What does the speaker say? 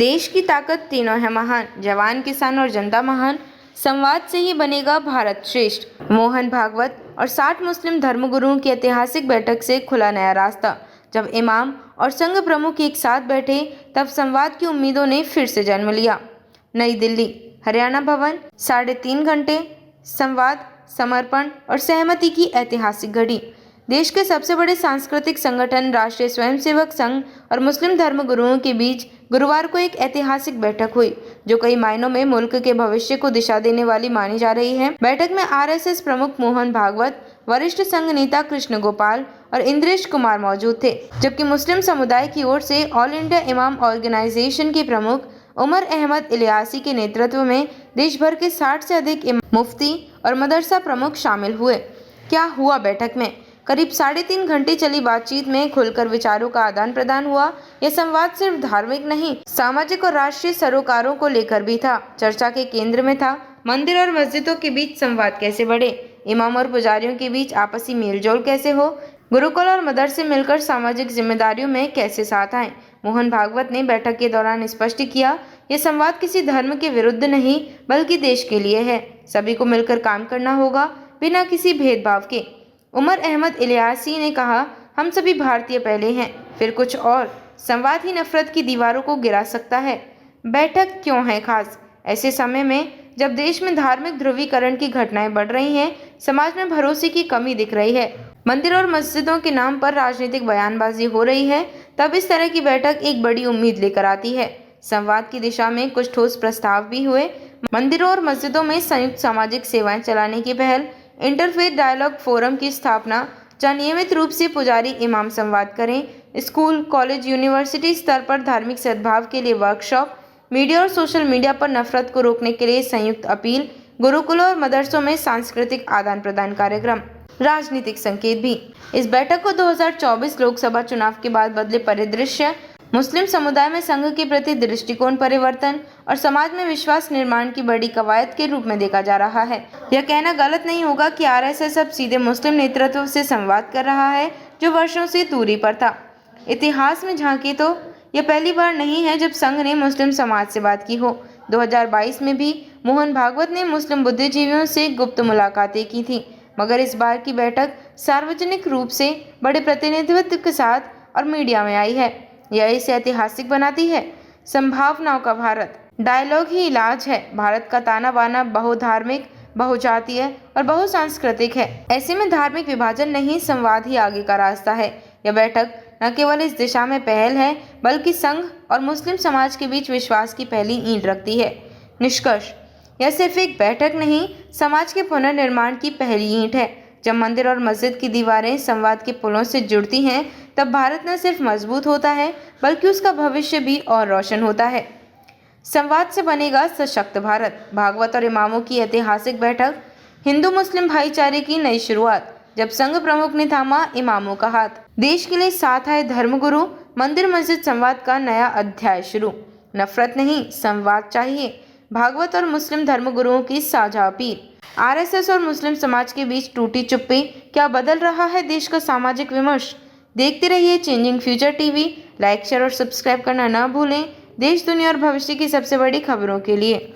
देश की ताकत तीनों है महान, जवान, किसान और जनता महान। संवाद से ही बनेगा भारत श्रेष्ठ। मोहन भागवत और 60 मुस्लिम धर्मगुरुओं की ऐतिहासिक बैठक से खुला नया रास्ता। जब इमाम और संघ प्रमुख एक साथ बैठे तब संवाद की उम्मीदों ने फिर से जन्म लिया। नई दिल्ली, हरियाणा भवन, 3.5 घंटे संवाद, समर्पण और सहमति की ऐतिहासिक घड़ी। देश के सबसे बड़े सांस्कृतिक संगठन राष्ट्रीय स्वयंसेवक संघ और मुस्लिम धर्मगुरुओं के बीच गुरुवार को एक ऐतिहासिक बैठक हुई, जो कई मायनों में मुल्क के भविष्य को दिशा देने वाली मानी जा रही है। बैठक में आरएसएस प्रमुख मोहन भागवत, वरिष्ठ संघ नेता कृष्ण गोपाल और इंद्रेश कुमार मौजूद थे, जबकि मुस्लिम समुदाय की ओर से ऑल इंडिया इमाम ऑर्गेनाइजेशन के प्रमुख उमर अहमद इलियासी के नेतृत्व में देश भर के 60 से अधिक मुफ्ती और मदरसा प्रमुख शामिल हुए। क्या हुआ बैठक में? करीब 3.5 घंटे चली बातचीत में खुलकर विचारों का आदान प्रदान हुआ। यह संवाद सिर्फ धार्मिक नहीं, सामाजिक और राष्ट्रीय सरोकारों को लेकर भी था। चर्चा के केंद्र में था मंदिर और मस्जिदों के बीच संवाद कैसे बढ़े, इमाम और पुजारियों के बीच आपसी मेलजोल कैसे हो, गुरुकुल और मदरसे मिलकर सामाजिक जिम्मेदारियों में कैसे साथ आए। मोहन भागवत ने बैठक के दौरान स्पष्ट किया, यह संवाद किसी धर्म के विरुद्ध नहीं बल्कि देश के लिए है। सभी को मिलकर काम करना होगा, बिना किसी भेदभाव के। उमर अहमद इलियासी ने कहा, हम सभी भारतीय पहले हैं, फिर कुछ और। संवाद ही नफरत की दीवारों को गिरा सकता है। बैठक क्यों है खास? ऐसे समय में जब देश में धार्मिक ध्रुवीकरण की घटनाएं बढ़ रही हैं, समाज में भरोसे की कमी दिख रही है, मंदिर और मस्जिदों के नाम पर राजनीतिक बयानबाजी हो रही है, तब इस तरह की बैठक एक बड़ी उम्मीद लेकर आती है। संवाद की दिशा में कुछ ठोस प्रस्ताव भी हुए। मंदिरों और मस्जिदों में संयुक्त सामाजिक सेवाएं चलाने की पहल, इंटरफेथ डायलॉग फोरम की स्थापना, जहां नियमित रूप से पुजारी इमाम संवाद करें, स्कूल, कॉलेज, यूनिवर्सिटी स्तर पर धार्मिक सद्भाव के लिए वर्कशॉप, मीडिया और सोशल मीडिया पर नफरत को रोकने के लिए संयुक्त अपील, गुरुकुलों और मदरसों में सांस्कृतिक आदान प्रदान कार्यक्रम। राजनीतिक संकेत भी। इस बैठक को 2024 लोकसभा चुनाव के बाद बदले परिदृश्य, मुस्लिम समुदाय में संघ के प्रति दृष्टिकोण परिवर्तन और समाज में विश्वास निर्माण की बड़ी कवायद के रूप में देखा जा रहा है। यह कहना गलत नहीं होगा कि आरएसएस अब सीधे मुस्लिम नेतृत्व से संवाद कर रहा है, जो वर्षों से दूरी पर था। इतिहास में झांके तो यह पहली बार नहीं है जब संघ ने मुस्लिम समाज से बात की हो। 2022 में भी मोहन भागवत ने मुस्लिम बुद्धिजीवियों से गुप्त मुलाकातें की थी, मगर इस बार की बैठक सार्वजनिक रूप से बड़े प्रतिनिधित्व के साथ और मीडिया में आई है। यह इसे ऐतिहासिक बनाती है। संभावनाओं का भारत। डायलॉग ही इलाज है। भारत का ताना बाना बहुधार्मिक, बहुजातीय और बहुसांस्कृतिक है। ऐसे में धार्मिक विभाजन नहीं, संवाद ही आगे का रास्ता है। यह बैठक न केवल इस दिशा में पहल है, बल्कि संघ और मुस्लिम समाज के बीच विश्वास की पहली ईंट रखती है। निष्कर्ष, यह सिर्फ एक बैठक नहीं, समाज के पुनर्निर्माण की पहली ईंट है। जब मंदिर और मस्जिद की दीवारें संवाद के पुलों से जुड़ती हैं, तब भारत न सिर्फ मजबूत होता है, बल्कि उसका भविष्य भी और रोशन होता है। संवाद से बनेगा सशक्त भारत। भागवत और इमामों की ऐतिहासिक बैठक, हिंदू मुस्लिम भाईचारे की नई शुरुआत। जब संघ प्रमुख ने थामा इमामों का हाथ, देश के लिए साथ आए धर्मगुरु, मंदिर मस्जिद संवाद का नया अध्याय शुरू। नफरत नहीं, संवाद चाहिए। भागवत और मुस्लिम धर्मगुरुओं की साझा अपील। आरएसएस और मुस्लिम समाज के बीच टूटी चुप्पी, क्या बदल रहा है देश का सामाजिक विमर्श? देखते रहिए changing future TV. Like, share और सब्सक्राइब करना ना भूलें, देश, दुनिया और भविष्य की सबसे बड़ी खबरों के लिए।